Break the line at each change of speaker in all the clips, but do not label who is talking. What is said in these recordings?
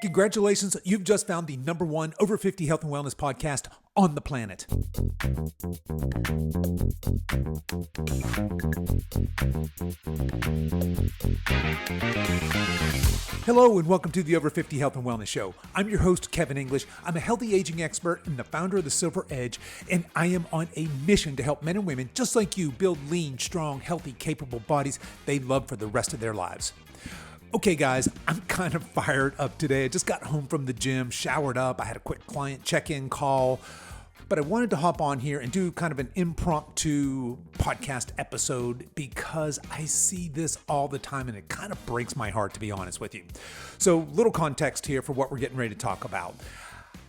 Congratulations, you've just found the #1 over 50 health and wellness podcast on the planet. Hello and welcome to the Over 50 Health and Wellness Show. I'm your host, Kevin English. I'm a healthy aging expert and the founder of the Silver Edge, and I am on a mission to help men and women just like you build lean, strong, healthy, capable bodies they love for the rest of their lives. Okay, guys, I'm kind of fired up today. I just got home from the gym, showered up. I had a quick client check-in call, but I wanted to hop on here and do kind of an impromptu podcast episode because I see this all the time and it kind of breaks my heart, to be honest with you. So, little context here for what we're getting ready to talk about.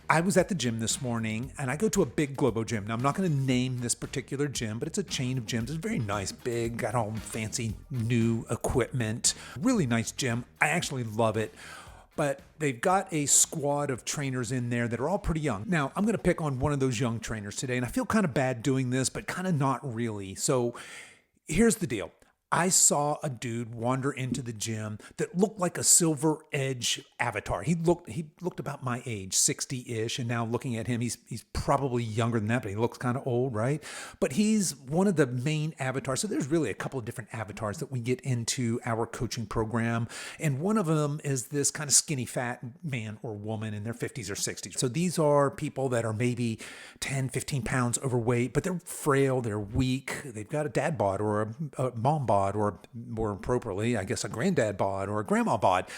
I was at the gym this morning, and I go to a big Globo gym. Now, I'm not going to name this particular gym, but it's a chain of gyms. It's very nice, big, got all fancy new equipment. Really nice gym. I actually love it. But they've got a squad of trainers in there that are all pretty young. Now, I'm going to pick on one of those young trainers today, and I feel kind of bad doing this, but kind of not really. So here's the deal. I saw a dude wander into the gym that looked like a Silver Edge avatar. He looked about my age, 60-ish, and now looking at him, he's probably younger than that, but he looks kind of old, right? But he's one of the main avatars. So there's really a couple of different avatars that we get into our coaching program, and one of them is this kind of skinny fat man or woman in their 50s or 60s. So these are people that are maybe 10, 15 pounds overweight, but they're frail, they're weak, they've got a dad bod or a mom bod, or more appropriately, I guess, a granddad bod or a grandma bod.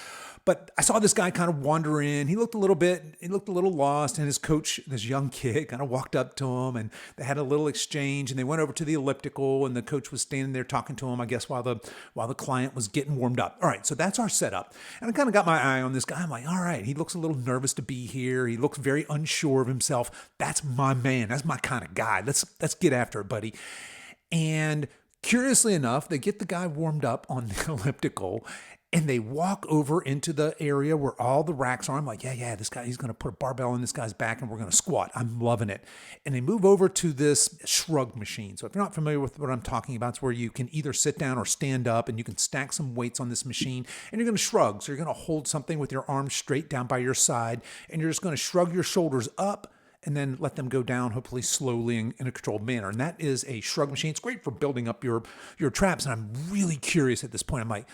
But I saw this guy kind of wander in. He looked a little lost, and his coach, this young kid, kind of walked up to him, and they had a little exchange, and they went over to the elliptical, and the coach was standing there talking to him, I guess, while the client was getting warmed up. All right, so that's our setup. And I kind of got my eye on this guy. I'm like, all right, he looks a little nervous to be here. He looks very unsure of himself. That's my man. That's my kind of guy. Let's get after it, buddy. And curiously enough, they get the guy warmed up on the elliptical, and they walk over into the area where all the racks are. I'm like, yeah, this guy, he's going to put a barbell in this guy's back, and we're going to squat. I'm loving it. And they move over to this shrug machine. So if you're not familiar with what I'm talking about, it's where you can either sit down or stand up, and you can stack some weights on this machine, and you're going to shrug. So you're going to hold something with your arms straight down by your side, and you're just going to shrug your shoulders up, and then let them go down, hopefully slowly in a controlled manner. And that is a shrug machine. It's great for building up your traps. And I'm really curious at this point. I'm like,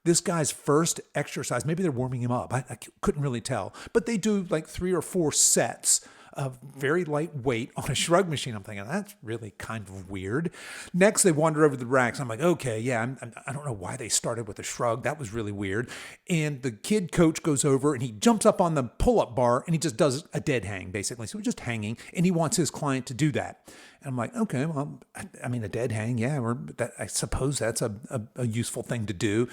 this guy's first exercise, maybe they're warming him up. I couldn't really tell. But they do like 3 or 4 sets of very light weight on a shrug machine. I'm thinking, that's really kind of weird. Next, they wander over the racks. I'm like, okay, yeah, I don't know why they started with a shrug. That was really weird. And the kid coach goes over and he jumps up on the pull-up bar and he just does a dead hang, basically. So he's just hanging, and he wants his client to do that. And I'm like, okay, well, I mean, a dead hang, yeah, I suppose that's a useful thing to do.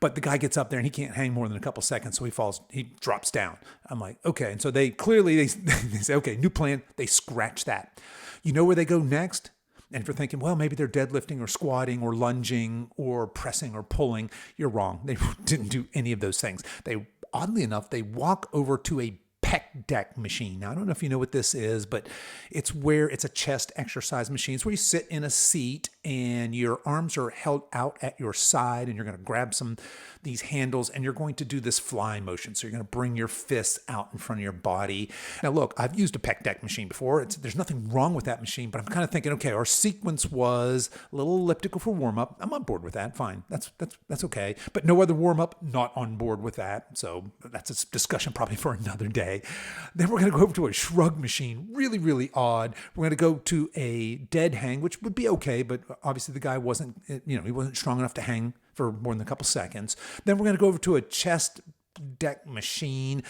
But the guy gets up there and he can't hang more than a couple seconds, so he drops down. I'm like, okay. And so they say, okay, new plan. They scratch that. You know where they go next? And if you're thinking, well, maybe they're deadlifting or squatting or lunging or pressing or pulling, you're wrong. They didn't do any of those things. Oddly enough, they walk over to a pec deck machine. Now, I don't know if you know what this is, but it's a chest exercise machine. It's where you sit in a seat and your arms are held out at your side, and you're going to grab these handles, and you're going to do this fly motion. So you're going to bring your fists out in front of your body. Now, look, I've used a pec deck machine before. There's nothing wrong with that machine, but I'm kind of thinking, okay, our sequence was a little elliptical for warm-up. I'm on board with that. Fine. That's okay. But no other warm-up, not on board with that. So that's a discussion probably for another day. Then we're going to go over to a shrug machine. Really, really odd. We're going to go to a dead hang, which would be okay, but obviously the guy wasn't strong enough to hang for more than a couple seconds. Then we're going to go over to a chest deck machine.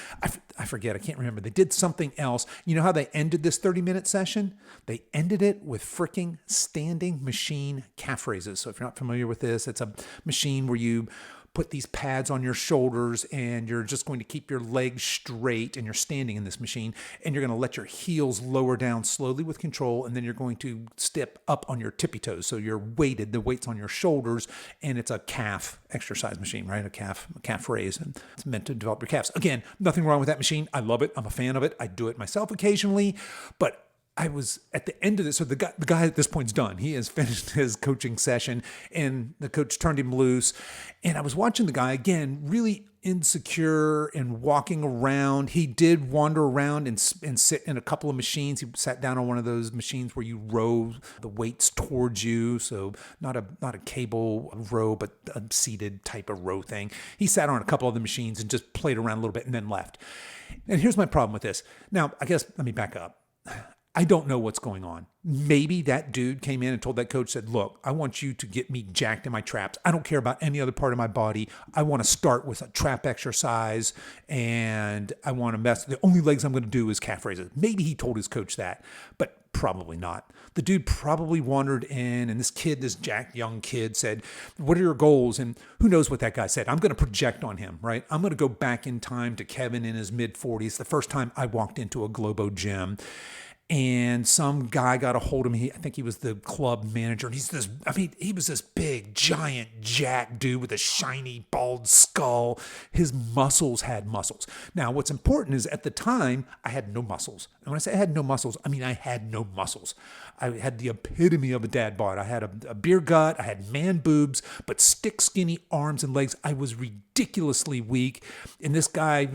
I forget. I can't remember. They did something else. You know how they ended this 30-minute session? They ended it with freaking standing machine calf raises. So if you're not familiar with this, it's a machine where you put these pads on your shoulders, and you're just going to keep your legs straight, and you're standing in this machine, and you're going to let your heels lower down slowly with control, and then you're going to step up on your tippy toes. So you're weighted, the weight's on your shoulders, and it's a calf exercise machine, right? A calf raise, and it's meant to develop your calves. Again, nothing wrong with that machine. I love it. I'm a fan of it. I do it myself occasionally, but I was at the end of this. So the guy at this point's done. He has finished his coaching session and the coach turned him loose. And I was watching the guy again, really insecure and walking around. He did wander around and sit in a couple of machines. He sat down on one of those machines where you row the weights towards you. So not a cable row, but a seated type of row thing. He sat on a couple of the machines and just played around a little bit and then left. And here's my problem with this. Now, I guess let me back up. I don't know what's going on. Maybe that dude came in and told that coach, said, look, I want you to get me jacked in my traps. I don't care about any other part of my body. I want to start with a trap exercise and I want to the only legs I'm going to do is calf raises. Maybe he told his coach that, but probably not. The dude probably wandered in and this jacked young kid said, what are your goals? And who knows what that guy said. I'm going to project on him, right? I'm going to go back in time to Kevin in his mid-40s, the first time I walked into a Globo gym. And some guy got a hold of me. I think he was the club manager. And he was this big, giant, jack dude with a shiny, bald skull. His muscles had muscles. Now, what's important is at the time, I had no muscles. And when I say I had no muscles, I mean I had no muscles. I had the epitome of a dad bod. I had a beer gut. I had man boobs, but stick skinny arms and legs. I was ridiculously weak. And this guy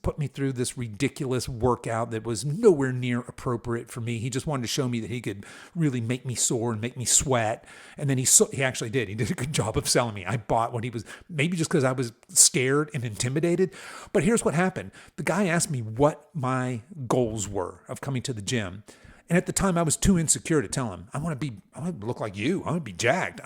put me through this ridiculous workout that was nowhere near appropriate for me. He just wanted to show me that he could really make me sore and make me sweat. And then he actually did. He did a good job of selling me. I bought what he was, maybe just because I was scared and intimidated. But here's what happened. The guy asked me what my goals were of coming to the gym. And at the time, I was too insecure to tell him, I want to look like you. I want to be jacked.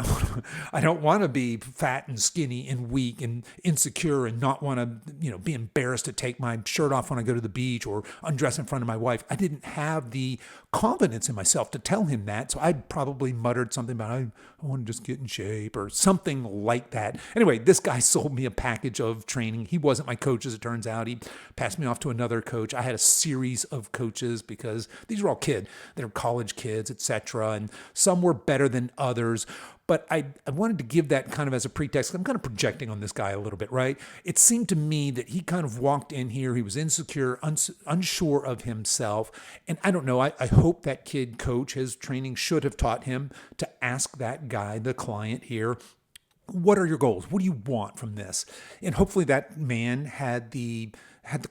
I don't want to be fat and skinny and weak and insecure and not want to, be embarrassed to take my shirt off when I go to the beach or undress in front of my wife. I didn't have the confidence in myself to tell him that. So I probably muttered something about, I want to just get in shape or something like that. Anyway, this guy sold me a package of training. He wasn't my coach, as it turns out. He passed me off to another coach. I had a series of coaches because these were all kids. They're college kids, etc. And some were better than others. But I wanted to give that kind of as a pretext. I'm kind of projecting on this guy a little bit, right? It seemed to me that he kind of walked in here. He was insecure, unsure of himself. And I don't know, I hope that kid coach, his training should have taught him to ask that guy, the client here, what are your goals? What do you want from this? And hopefully that man had the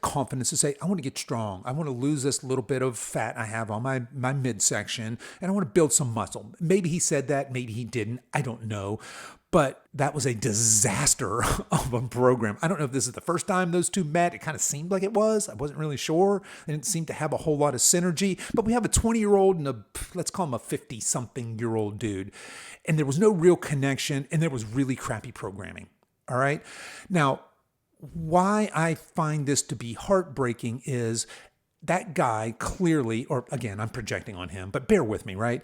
confidence to say, I want to get strong. I want to lose this little bit of fat I have on my midsection, and I want to build some muscle. Maybe he said that, maybe he didn't. I don't know. But that was a disaster of a program. I don't know if this is the first time those two met. It kind of seemed like it was. I wasn't really sure. They didn't seem to have a whole lot of synergy. But we have a 20-year-old and let's call him a 50-something-year-old dude. And there was no real connection, and there was really crappy programming. All right? Now, why I find this to be heartbreaking is that guy clearly, or again, I'm projecting on him, but bear with me, right?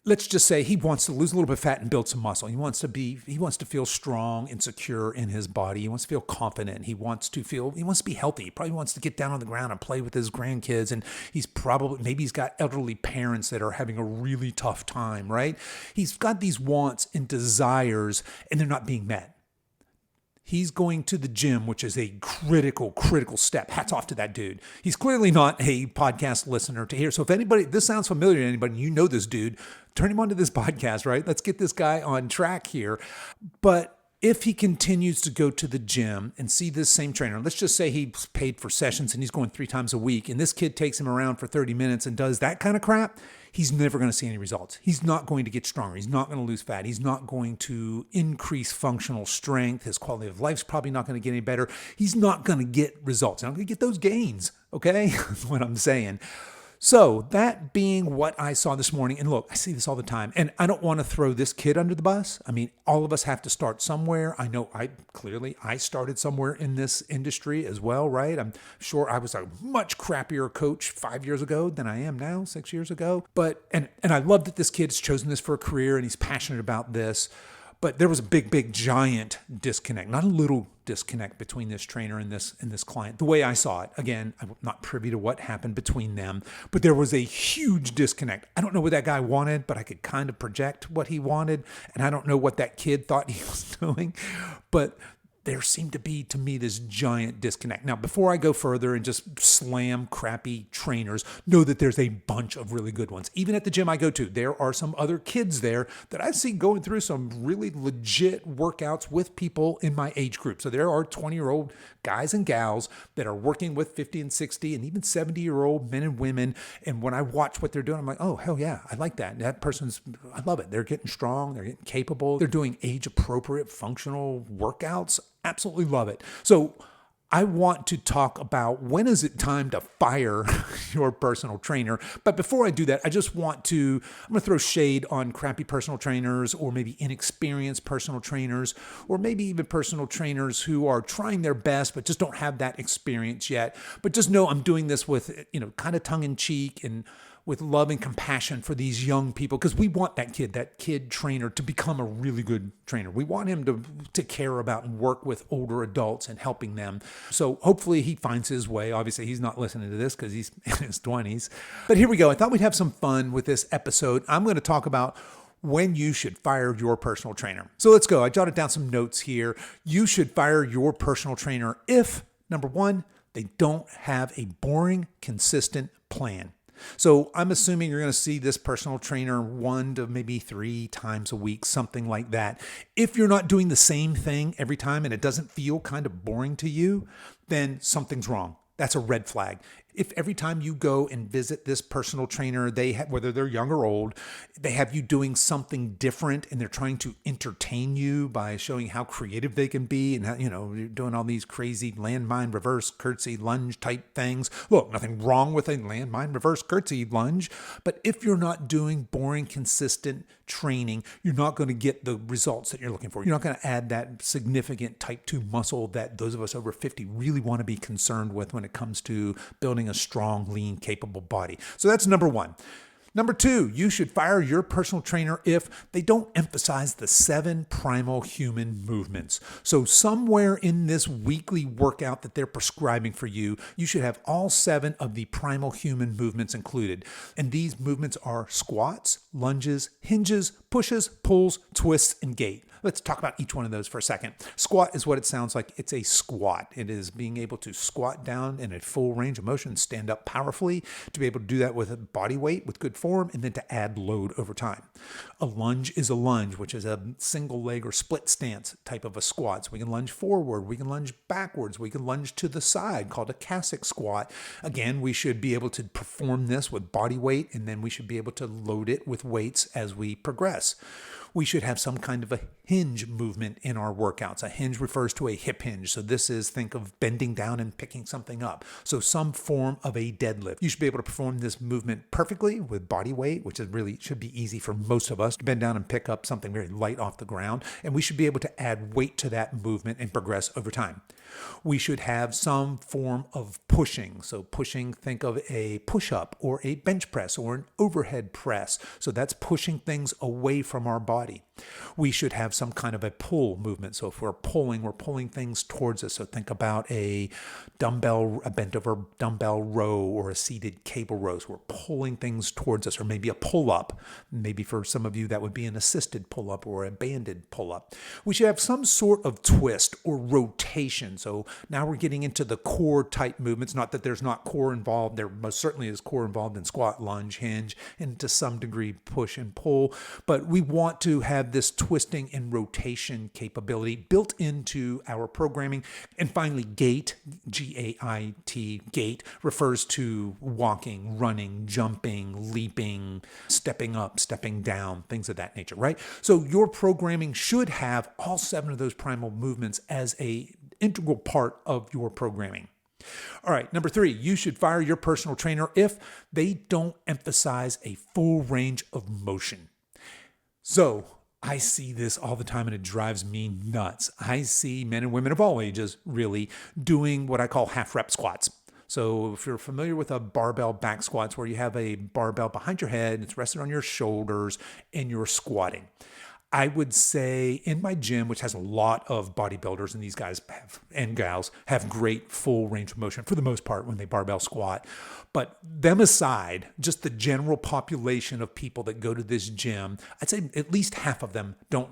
Let's just say he wants to lose a little bit of fat and build some muscle. He wants to feel strong and secure in his body. He wants to feel confident. He wants to be healthy. He probably wants to get down on the ground and play with his grandkids. And maybe he's got elderly parents that are having a really tough time, right? He's got these wants and desires and they're not being met. He's going to the gym, which is a critical step. Hats off to that dude. He's clearly not a podcast listener to hear. So if this sounds familiar to anybody, you know this dude, turn him onto this podcast, right? Let's get this guy on track here. But if he continues to go to the gym and see this same trainer, let's just say he's paid for sessions and he's going 3 times a week, and this kid takes him around for 30 minutes and does that kind of crap, he's never going to see any results. He's not going to get stronger. He's not going to lose fat. He's not going to increase functional strength. His quality of life's probably not going to get any better. He's not going to get results. He's not going to get those gains, okay? That's what I'm saying. So that being what I saw this morning, and look, I see this all the time, and I don't want to throw this kid under the bus. I mean, all of us have to start somewhere. I know I started somewhere in this industry as well, right? I'm sure I was a much crappier coach 5 years ago than I am now, 6 years ago. But, and I love that this kid's chosen this for a career and he's passionate about this. But there was a big, giant disconnect, not a little disconnect between this trainer and this client. The way I saw it, again, I'm not privy to what happened between them, but there was a huge disconnect. I don't know what that guy wanted, but I could kind of project what he wanted. And I don't know what that kid thought he was doing, but there seemed to be, to me, this giant disconnect. Now, before I go further and just slam crappy trainers, know that there's a bunch of really good ones. Even at the gym I go to, there are some other kids there that I see going through some really legit workouts with people in my age group. So there are 20-year-old guys and gals that are working with 50 and 60 and even 70-year-old men and women. And when I watch what they're doing, I'm like, oh, hell yeah, I like that. I love it. They're getting strong. They're getting capable. They're doing age-appropriate functional workouts. Absolutely love it. So I want to talk about when is it time to fire your personal trainer. But before I do that, I'm going to throw shade on crappy personal trainers, or maybe inexperienced personal trainers, or maybe even personal trainers who are trying their best but just don't have that experience yet. But just know I'm doing this with, kind of tongue in cheek and with love and compassion for these young people, because we want that kid trainer to become a really good trainer. We want him to care about and work with older adults and helping them. So hopefully he finds his way. Obviously, he's not listening to this because he's in his 20s. But here we go. I thought we'd have some fun with this episode. I'm going to talk about when you should fire your personal trainer. So let's go. I jotted down some notes here. You should fire your personal trainer if, number one, they don't have a boring, consistent plan. So I'm assuming you're going to see this personal trainer 1 to maybe 3 times a week, something like that. If you're not doing the same thing every time and it doesn't feel kind of boring to you, then something's wrong. That's a red flag. If every time you go and visit this personal trainer, whether they're young or old, they have you doing something different and they're trying to entertain you by showing how creative they can be and how, you're doing all these crazy landmine, reverse, curtsy, lunge type things. Look, nothing wrong with a landmine, reverse, curtsy, lunge. But if you're not doing boring, consistent training, you're not going to get the results that you're looking for. You're not going to add that significant type 2 muscle that those of us over 50 really want to be concerned with when it comes to building a strong, lean, capable body. So that's number 1. Number 2, you should fire your personal trainer if they don't emphasize the 7 primal human movements. So somewhere in this weekly workout that they're prescribing for you, you should have all 7 of the primal human movements included. And these movements are squats, lunges, hinges, pushes, pulls, twists, and gait. Let's talk about each one of those for a second. Squat is what it sounds like. It's a squat. It is being able to squat down in a full range of motion, stand up powerfully, to be able to do that with a body weight, with good form, and then to add load over time. A lunge is a lunge, which is a single leg or split stance type of a squat. So we can lunge forward, we can lunge backwards, we can lunge to the side, called a Cossack squat. Again, we should be able to perform this with body weight, and then we should be able to load it with weights as we progress. We should have some kind of a hinge movement in our workouts. A hinge refers to a hip hinge. So this is, think of bending down and picking something up. So some form of a deadlift. You should be able to perform this movement perfectly with body weight, which is really should be easy for most of us to bend down and pick up something very light off the ground. And we should be able to add weight to that movement and progress over time. We should have some form of pushing. So pushing, think of a push-up or a bench press or an overhead press. So that's pushing things away from our body. We should have some kind of a pull movement. So if we're pulling things towards us. So think about a bent over dumbbell row or a seated cable row. So we're pulling things towards us, or maybe a pull-up. Maybe for some of you that would be an assisted pull-up or a banded pull-up. We should have some sort of twist or rotation. So now we're getting into the core type movements. Not that there's not core involved. There most certainly is core involved in squat, lunge, hinge, and to some degree push and pull. But we want to have this twisting and rotation capability built into our programming. And finally, gait, G-A-I-T, gait, refers to walking, running, jumping, leaping, stepping up, stepping down, things of that nature, right? So your programming should have all 7 of those primal movements as a integral part of your programming. All right, number 3, you should fire your personal trainer if they don't emphasize a full range of motion. So I see this all the time and it drives me nuts. I see men and women of all ages really doing what I call half rep squats. So if you're familiar with a barbell back squats where you have a barbell behind your head, it's rested on your shoulders and you're squatting. I would say in my gym, which has a lot of bodybuilders, and these guys and gals have great full range of motion for the most part when they barbell squat. But them aside, just the general population of people that go to this gym, I'd say at least half of them don't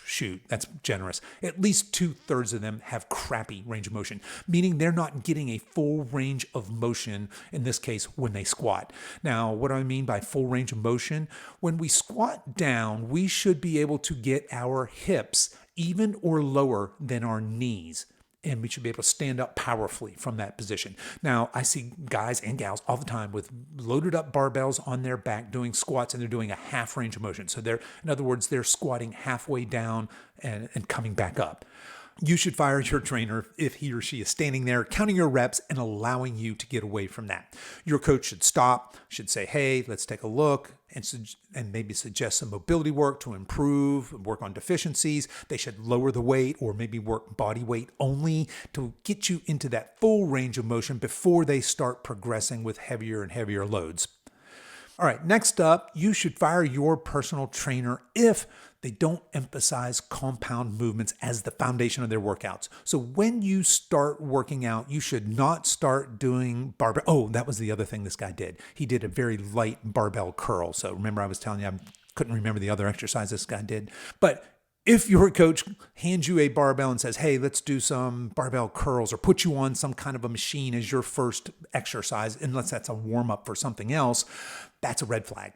shoot. That's generous. At least 2/3 of them have crappy range of motion, meaning they're not getting a full range of motion, in this case, when they squat. Now, what do I mean by full range of motion? When we squat down, we should be able to get our hips even or lower than our knees. And we should be able to stand up powerfully from that position. Now, I see guys and gals all the time with loaded up barbells on their back doing squats, and they're doing a half range of motion. So in other words, they're squatting halfway down and coming back up. You should fire your trainer if he or she is standing there, counting your reps and allowing you to get away from that. Your coach should stop, should say, hey, let's take a look, and maybe suggest some mobility work to improve, work on deficiencies. They should lower the weight or maybe work body weight only to get you into that full range of motion before they start progressing with heavier and heavier loads. All right, next up, you should fire your personal trainer if they don't emphasize compound movements as the foundation of their workouts. So when you start working out, you should not start doing barbell. Oh, that was the other thing this guy did. He did a very light barbell curl. So remember I was telling you I couldn't remember the other exercise this guy did. But if your coach hands you a barbell and says, hey, let's do some barbell curls, or put you on some kind of a machine as your first exercise, unless that's a warm-up for something else, that's a red flag.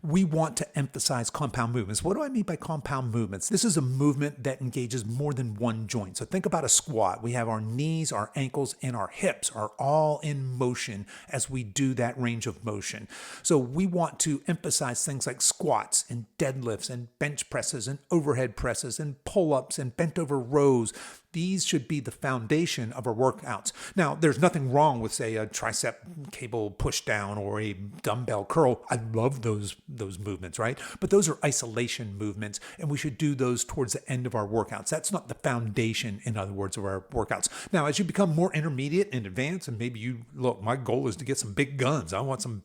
We want to emphasize compound movements. What do I mean by compound movements? This is a movement that engages more than one joint. So think about a squat. We have our knees, our ankles, and our hips are all in motion as we do that range of motion. So we want to emphasize things like squats and deadlifts and bench presses and overhead presses and pull-ups and bent over rows. These should be the foundation of our workouts. Now, there's nothing wrong with, say, a tricep cable push down or a dumbbell curl. I love those movements, right? But those are isolation movements, and we should do those towards the end of our workouts. That's not the foundation, in other words, of our workouts. Now, as you become more intermediate and advanced, and maybe you look, my goal is to get some big guns. I want some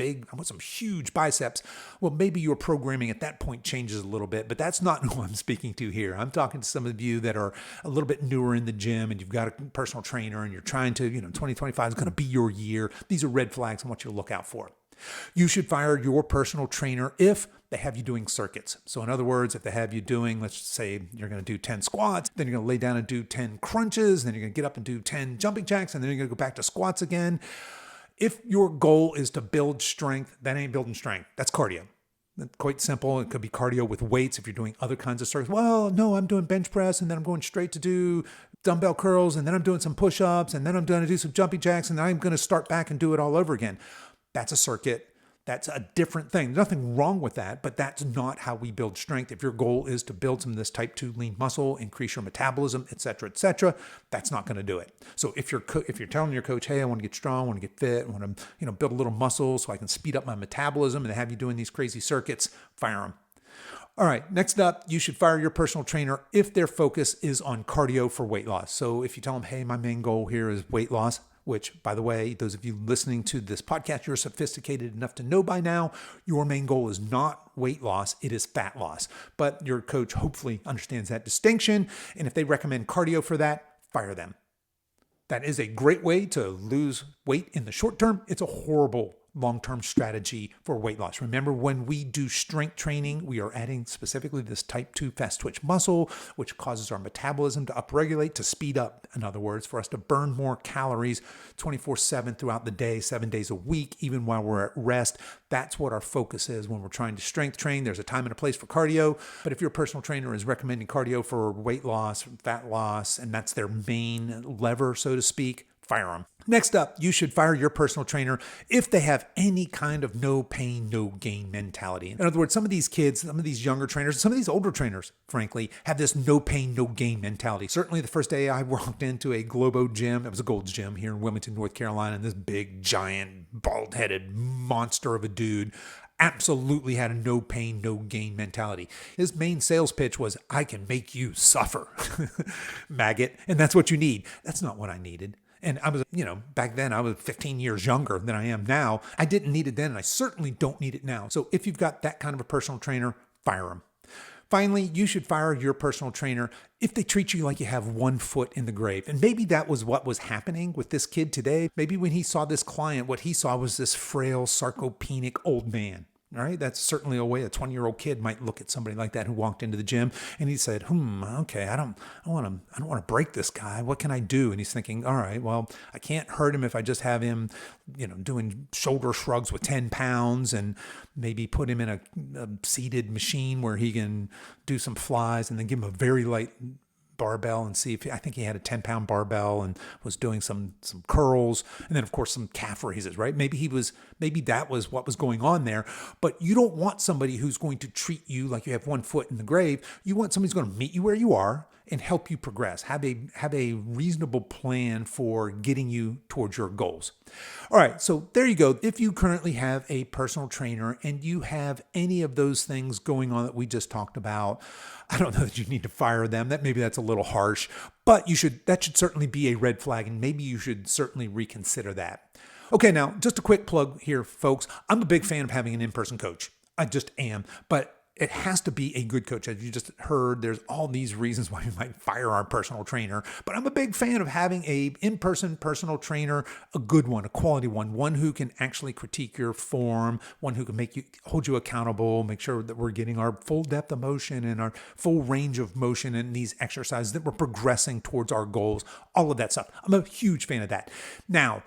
huge biceps. Well, maybe your programming at that point changes a little bit, but that's not who I'm speaking to here. I'm talking to some of you that are a little bit newer in the gym, and you've got a personal trainer, and you're trying to, 2025 is going to be your year. These are red flags I want you to look out for. You should fire your personal trainer if they have you doing circuits. So in other words, if they have you doing, let's say you're going to do 10 squats, then you're going to lay down and do 10 crunches, then you're going to get up and do 10 jumping jacks, and then you're going to go back to squats again. If your goal is to build strength, that ain't building strength. That's cardio. Quite simple. It could be cardio with weights if you're doing other kinds of circuits. Well, no, I'm doing bench press, and then I'm going straight to do dumbbell curls, and then I'm doing some push-ups, and then I'm going to do some jumping jacks, and I'm going to start back and do it all over again. That's a circuit. That's a different thing. There's nothing wrong with that, but that's not how we build strength. If your goal is to build some of this type 2 lean muscle, increase your metabolism, et cetera, that's not going to do it. So if you're telling your coach, hey, I want to get strong, I want to get fit, I want to build a little muscle so I can speed up my metabolism, and they have you doing these crazy circuits, fire them. All right, next up, you should fire your personal trainer if their focus is on cardio for weight loss. So if you tell them, hey, my main goal here is weight loss, which, by the way, those of you listening to this podcast, you're sophisticated enough to know by now, your main goal is not weight loss, it is fat loss. But your coach hopefully understands that distinction, and if they recommend cardio for that, fire them. That is a great way to lose weight in the short term. It's a horrible long-term strategy for weight loss. Remember, when we do strength training, we are adding specifically this type 2 fast twitch muscle, which causes our metabolism to upregulate, to speed up, in other words, for us to burn more calories 24/7 throughout the day, 7 days a week, even while we're at rest. That's what our focus is when we're trying to strength train. There's a time and a place for cardio, but if your personal trainer is recommending cardio for weight loss, fat loss, and that's their main lever, so to speak, fire them. Next up, you should fire your personal trainer if they have any kind of no pain, no gain mentality. In other words, some of these kids, some of these younger trainers, some of these older trainers, frankly, have this no pain, no gain mentality. Certainly the first day I walked into a Globo gym, it was a Gold's Gym here in Wilmington, North Carolina, and this big, giant, bald-headed monster of a dude absolutely had a no pain, no gain mentality. His main sales pitch was, I can make you suffer, maggot, and that's what you need. That's not what I needed. And I was, back then I was 15 years younger than I am now. I didn't need it then, and I certainly don't need it now. So if you've got that kind of a personal trainer, fire him. Finally, you should fire your personal trainer if they treat you like you have one foot in the grave. And maybe that was what was happening with this kid today. Maybe when he saw this client, what he saw was this frail, sarcopenic old man. All right, that's certainly a way a 20-year-old kid might look at somebody like that who walked into the gym and he said, okay, I don't want to break this guy. What can I do? And he's thinking, all right, well, I can't hurt him if I just have him, doing shoulder shrugs with 10 pounds and maybe put him in a seated machine where he can do some flies and then give him a very light barbell and see if I think he had a 10-pound barbell and was doing some curls and then of course some calf raises, right? Maybe that was what was going on there. But you don't want somebody who's going to treat you like you have one foot in the grave. You want somebody who's going to meet you where you are and help you progress. Have a reasonable plan for getting you towards your goals. All right, so there you go. If you currently have a personal trainer and you have any of those things going on that we just talked about, I don't know that you need to fire them. Maybe that's a little harsh, but that should certainly be a red flag, and maybe you should certainly reconsider that. Okay, now just a quick plug here, folks. I'm a big fan of having an in-person coach. I just am, but it has to be a good coach. As you just heard, there's all these reasons why we might fire our personal trainer, but I'm a big fan of having a in-person personal trainer, a good one, a quality one who can actually critique your form, one who can hold you accountable, make sure that we're getting our full depth of motion and our full range of motion in these exercises, that we're progressing towards our goals, all of that stuff. I'm a huge fan of that. Now,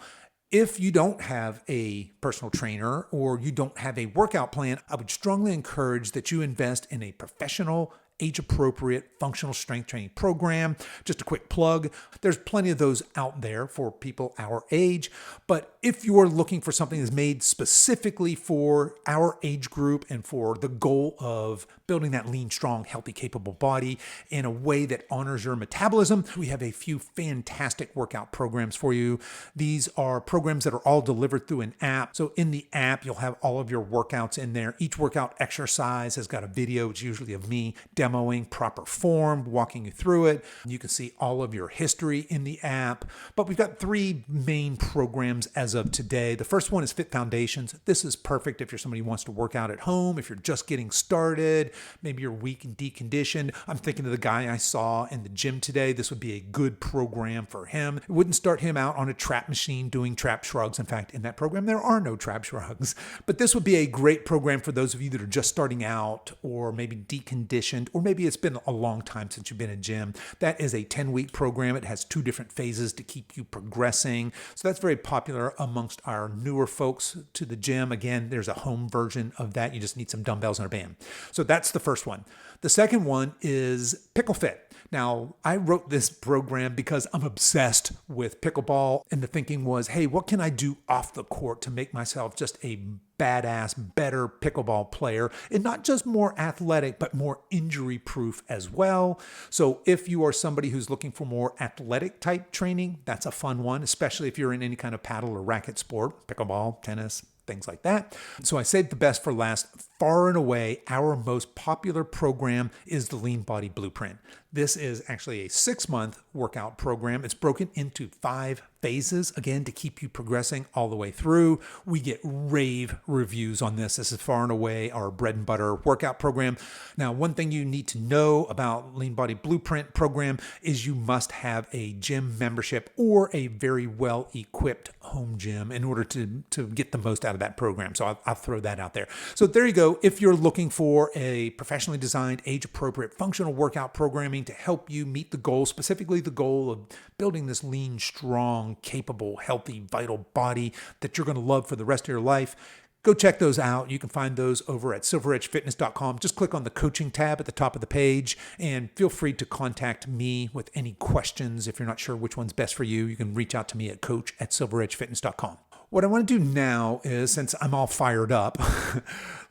if you don't have a personal trainer or you don't have a workout plan, I would strongly encourage that you invest in a professional, age-appropriate functional strength training program. Just a quick plug, there's plenty of those out there for people our age, but if you're looking for something that's made specifically for our age group and for the goal of building that lean, strong, healthy, capable body in a way that honors your metabolism, we have a few fantastic workout programs for you. These are programs that are all delivered through an app. So in the app, you'll have all of your workouts in there. Each workout exercise has got a video. It's usually of me demoing proper form, walking you through it. You can see all of your history in the app. But we've got 3 main programs as of today. The first one is Fit Foundations. This is perfect if you're somebody who wants to work out at home, if you're just getting started, maybe you're weak and deconditioned. I'm thinking of the guy I saw in the gym today. This would be a good program for him. It wouldn't start him out on a trap machine doing trap shrugs. In fact, in that program, there are no trap shrugs. But this would be a great program for those of you that are just starting out or maybe deconditioned, or maybe it's been a long time since you've been in gym. That is a 10-week program. It has 2 different phases to keep you progressing. So that's very popular amongst our newer folks to the gym. Again, there's a home version of that. You just need some dumbbells and a band. So that's the first one. The second one is Pickle Fit. Now, I wrote this program because I'm obsessed with pickleball, and the thinking was, hey, what can I do off the court to make myself just a badass, better pickleball player, and not just more athletic, but more injury-proof as well. So if you are somebody who's looking for more athletic type training, that's a fun one, especially if you're in any kind of paddle or racket sport, pickleball, tennis, things like that. So I saved the best for last. Far and away, our most popular program is the Lean Body Blueprint. This is actually a 6-month workout program. It's broken into 5 phases, again, to keep you progressing all the way through. We get rave reviews on this. This is far and away our bread and butter workout program. Now, one thing you need to know about Lean Body Blueprint program is you must have a gym membership or a very well-equipped home gym in order to get the most out of that program. So I'll throw that out there. So there you go. If you're looking for a professionally designed, age-appropriate functional workout programming to help you meet the goal, specifically the goal of building this lean, strong, capable, healthy, vital body that you're going to love for the rest of your life, go check those out. You can find those over at silveredgefitness.com. Just click on the coaching tab at the top of the page and feel free to contact me with any questions. If you're not sure which one's best for you, you can reach out to me at coach@silveredgefitness.com. What I want to do now is, since I'm all fired up,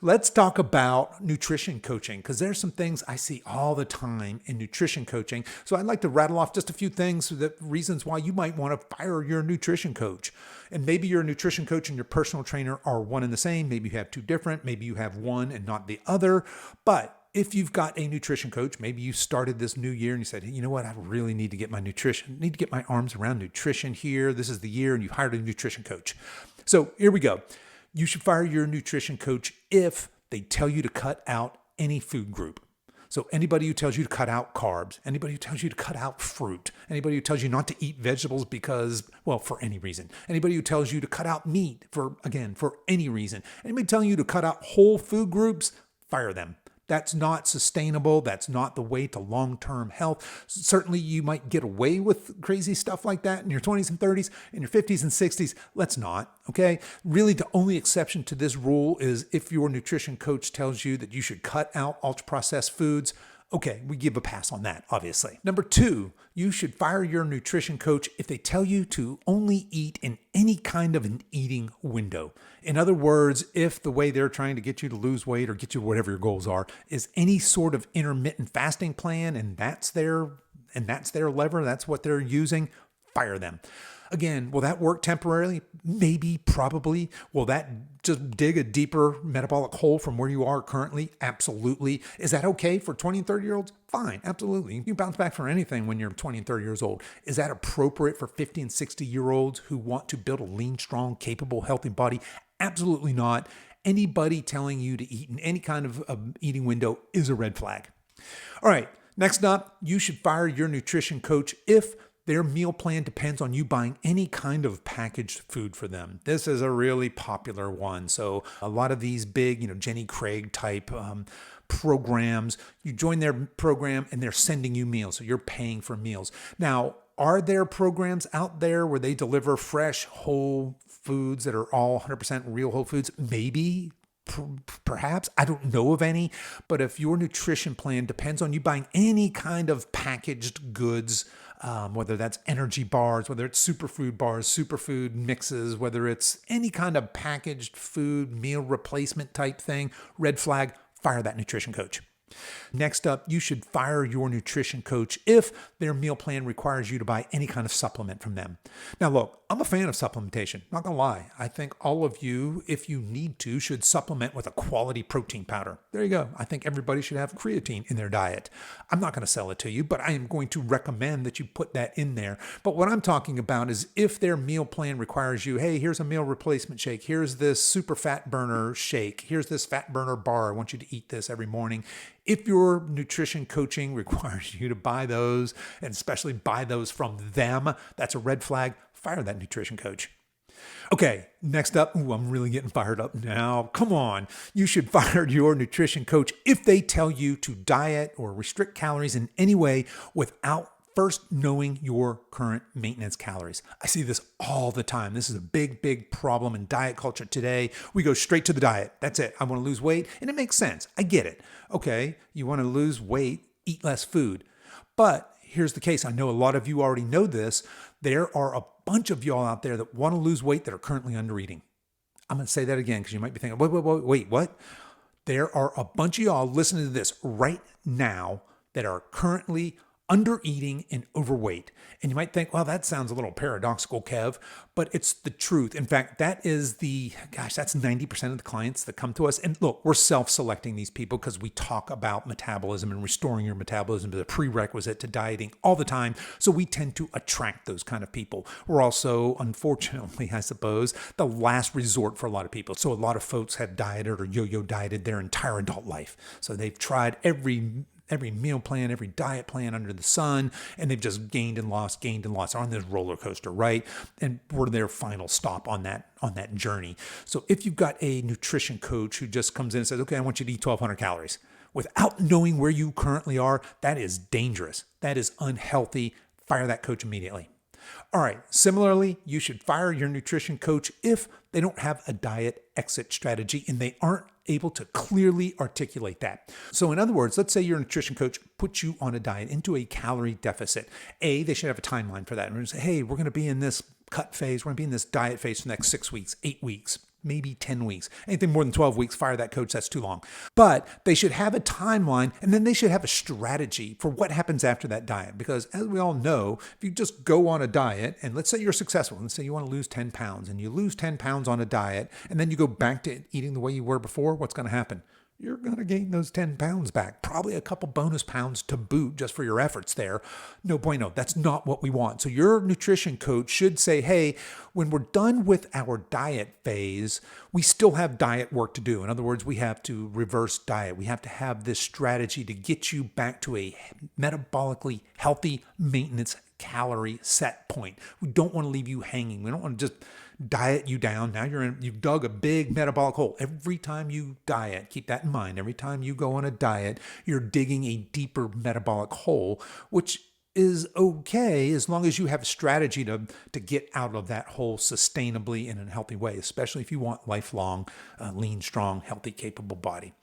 let's talk about nutrition coaching, because there's some things I see all the time in nutrition coaching. So I'd like to rattle off just a few things, reasons why you might want to fire your nutrition coach. And maybe your nutrition coach and your personal trainer are one and the same. Maybe you have 2 different. Maybe you have one and not the other. But if you've got a nutrition coach, maybe you started this new year and you said, hey, you know what, I really need to get my nutrition, need to get my arms around nutrition here. This is the year, and you hired a nutrition coach. So here we go. You should fire your nutrition coach if they tell you to cut out any food group. So anybody who tells you to cut out carbs, anybody who tells you to cut out fruit, anybody who tells you not to eat vegetables because, well, for any reason, anybody who tells you to cut out meat for any reason, anybody telling you to cut out whole food groups, fire them. That's not sustainable. That's not the way to long-term health. Certainly, you might get away with crazy stuff like that in your 20s and 30s, in your 50s and 60s. Let's not, okay? Really, the only exception to this rule is if your nutrition coach tells you that you should cut out ultra-processed foods. Okay, we give a pass on that, obviously. Number 2, you should fire your nutrition coach if they tell you to only eat in any kind of an eating window. In other words, if the way they're trying to get you to lose weight or get you whatever your goals are is any sort of intermittent fasting plan and that's their lever, that's what they're using, fire them. Again, will that work temporarily? Maybe, probably. Will that just dig a deeper metabolic hole from where you are currently? Absolutely. Is that okay for 20 and 30-year-olds? Fine, absolutely. You can bounce back from anything when you're 20 and 30 years old. Is that appropriate for 50 and 60-year-olds who want to build a lean, strong, capable, healthy body? Absolutely not. Anybody telling you to eat in any kind of eating window is a red flag. All right, next up, you should fire your nutrition coach if their meal plan depends on you buying any kind of packaged food for them. This is a really popular one. So a lot of these big, Jenny Craig type programs, you join their program and they're sending you meals. So you're paying for meals. Now, are there programs out there where they deliver fresh, whole foods that are all 100% real whole foods? Maybe. Perhaps. I don't know of any, but if your nutrition plan depends on you buying any kind of packaged goods, whether that's energy bars, whether it's superfood bars, superfood mixes, whether it's any kind of packaged food, meal replacement type thing, red flag, fire that nutrition coach. Next up, you should fire your nutrition coach if their meal plan requires you to buy any kind of supplement from them. Now, look, I'm a fan of supplementation. Not gonna lie. I think all of you, if you need to, should supplement with a quality protein powder. There you go. I think everybody should have creatine in their diet. I'm not gonna sell it to you, but I am going to recommend that you put that in there. But what I'm talking about is if their meal plan requires you, hey, here's a meal replacement shake. Here's this super fat burner shake. Here's this fat burner bar. I want you to eat this every morning. If your nutrition coaching requires you to buy those, and especially buy those from them, that's a red flag. Fire that nutrition coach. Okay, next up, I'm really getting fired up now. Come on. You should fire your nutrition coach if they tell you to diet or restrict calories in any way without first knowing your current maintenance calories. I see this all the time. This is a big, big problem in diet culture today. We go straight to the diet. That's it. I want to lose weight. And it makes sense. I get it. Okay, you want to lose weight, eat less food. But here's the case. I know a lot of you already know this. There are a bunch of y'all out there that want to lose weight that are currently under eating. I'm going to say that again because you might be thinking, wait, what? There are a bunch of y'all listening to this right now that are currently under eating and overweight. And you might think, well, that sounds a little paradoxical, Kev, but it's the truth. In fact, that's 90% of the clients that come to us. And look, we're self-selecting these people because we talk about metabolism and restoring your metabolism as a prerequisite to dieting all the time. So we tend to attract those kind of people. We're also, unfortunately, I suppose, the last resort for a lot of people. So a lot of folks have dieted or yo-yo dieted their entire adult life. So they've tried every meal plan, every diet plan under the sun, and they've just gained and lost, are on this roller coaster, right? And we're their final stop on that journey. So if you've got a nutrition coach who just comes in and says, okay, I want you to eat 1,200 calories, without knowing where you currently are, that is dangerous. That is unhealthy. Fire that coach immediately. All right. Similarly, you should fire your nutrition coach if they don't have a diet exit strategy and they aren't able to clearly articulate that. So in other words, let's say your nutrition coach puts you on a diet into a calorie deficit. They should have a timeline for that. And we're going to say, hey, we're going to be in this cut phase. We're going to be in this diet phase for the next 6 weeks, 8 weeks, maybe 10 weeks. Anything more than 12 weeks, fire that coach. That's too long. But they should have a timeline, and then they should have a strategy for what happens after that diet. Because as we all know, if you just go on a diet, and let's say you're successful, let's say you want to lose 10 pounds, and you lose 10 pounds on a diet, and then you go back to eating the way you were before, what's going to happen? you're going to gain those 10 pounds back, probably a couple bonus pounds to boot just for your efforts there. No bueno, that's not what we want. So your nutrition coach should say, hey, when we're done with our diet phase, we still have diet work to do. In other words, we have to reverse diet. We have to have this strategy to get you back to a metabolically healthy maintenance calorie set point. We don't want to leave you hanging. We don't want to just diet you down. Now you've dug a big metabolic hole. Every time you diet, keep that in mind. Every time you go on a diet, you're digging a deeper metabolic hole, which is okay as long as you have a strategy to get out of that hole sustainably in a healthy way, especially if you want lifelong, lean, strong, healthy, capable body.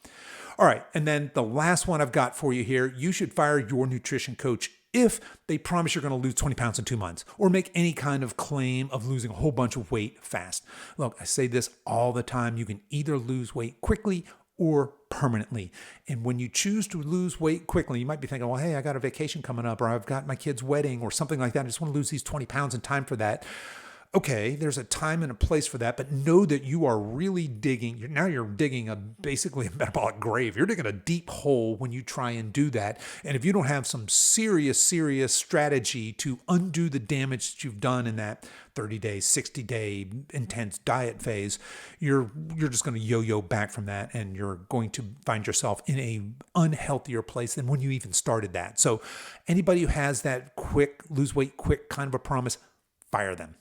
All right. And then the last one I've got for you here, you should fire your nutrition coach if they promise you're going to lose 20 pounds in 2 months or make any kind of claim of losing a whole bunch of weight fast. Look, I say this all the time. You can either lose weight quickly or permanently. And when you choose to lose weight quickly, you might be thinking, well, hey, I got a vacation coming up, or I've got my kid's wedding or something like that. I just want to lose these 20 pounds in time for that. Okay, there's a time and a place for that, but know that you are really digging. You're digging basically a metabolic grave. You're digging a deep hole when you try and do that. And if you don't have some serious strategy to undo the damage that you've done in that 30-day, 60-day intense diet phase, you're just going to yo-yo back from that, and you're going to find yourself in a unhealthier place than when you even started that. So anybody who has that quick, lose weight quick kind of a promise, fire them.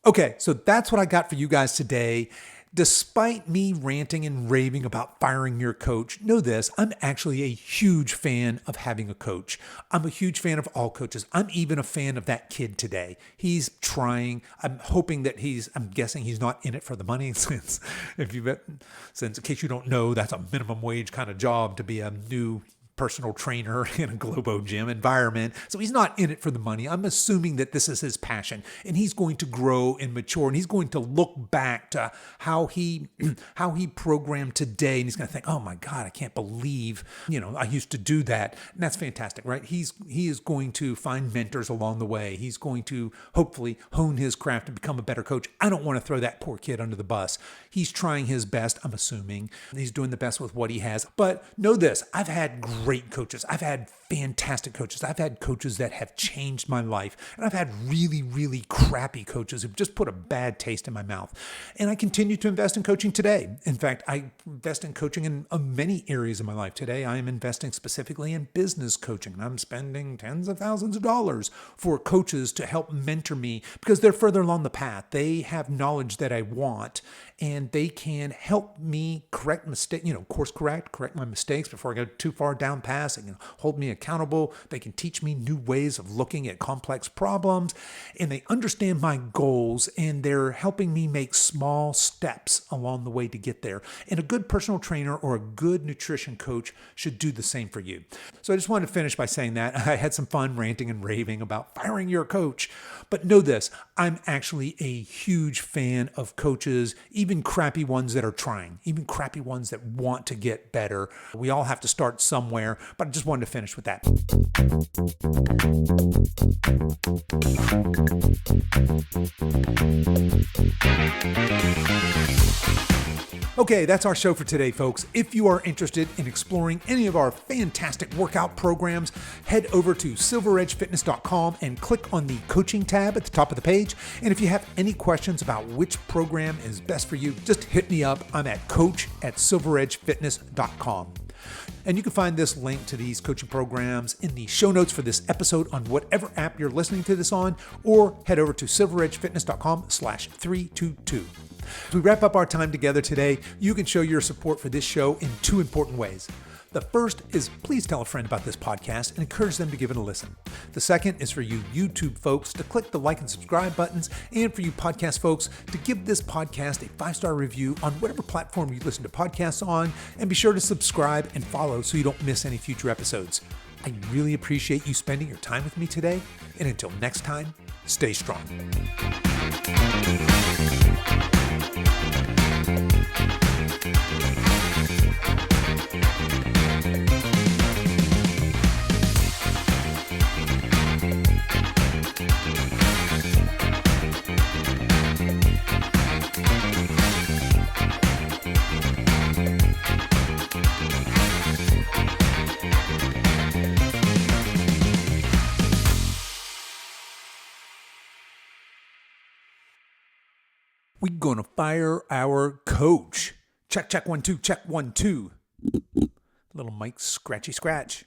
Okay, so that's what I got for you guys today. Despite me ranting and raving about firing your coach, know this, I'm actually a huge fan of having a coach. I'm a huge fan of all coaches. I'm even a fan of that kid today. He's trying. I'm hoping that I'm guessing he's not in it for the money since in case you don't know, that's a minimum wage kind of job to be a new personal trainer in a Globo gym environment. So he's not in it for the money. I'm assuming that this is his passion, and he's going to grow and mature, and he's going to look back to how he programmed today, and he's going to think, oh my God, I can't believe, I used to do that. And that's fantastic, right? He is going to find mentors along the way. He's going to hopefully hone his craft and become a better coach. I don't want to throw that poor kid under the bus. He's trying his best, I'm assuming. He's doing the best with what he has. But know this, I've had great coaches. I've had fantastic coaches. I've had coaches that have changed my life. And I've had really, really crappy coaches who've just put a bad taste in my mouth. And I continue to invest in coaching today. In fact, I invest in coaching in many areas of my life. Today, I am investing specifically in business coaching. And I'm spending tens of thousands of dollars for coaches to help mentor me because they're further along the path. They have knowledge that I want, and they can help me correct my mistakes before I go too far down past. They can hold me accountable. They can teach me new ways of looking at complex problems, and they understand my goals, and they're helping me make small steps along the way to get there. And a good personal trainer or a good nutrition coach should do the same for you. So I just wanted to finish by saying that I had some fun ranting and raving about firing your coach, but know this, I'm actually a huge fan of coaches, even crappy ones that are trying, even crappy ones that want to get better. We all have to start somewhere, but I just wanted to finish with that. Okay, that's our show for today, folks. If you are interested in exploring any of our fantastic workout programs, head over to silveredgefitness.com and click on the coaching tab at the top of the page. And if you have any questions about which program is best for you, just hit me up. I'm at coach@silveredgefitness.com. And you can find this link to these coaching programs in the show notes for this episode on whatever app you're listening to this on, or head over to silveredgefitness.com/322. As we wrap up our time together today, you can show your support for this show in two important ways. The first is please tell a friend about this podcast and encourage them to give it a listen. The second is for you YouTube folks to click the like and subscribe buttons, and for you podcast folks to give this podcast a 5-star review on whatever platform you listen to podcasts on, and be sure to subscribe and follow so you don't miss any future episodes. I really appreciate you spending your time with me today, and until next time, stay strong. We're gonna fire our coach. Check, check, 1, 2, check, 1, 2. Little mic scratchy scratch.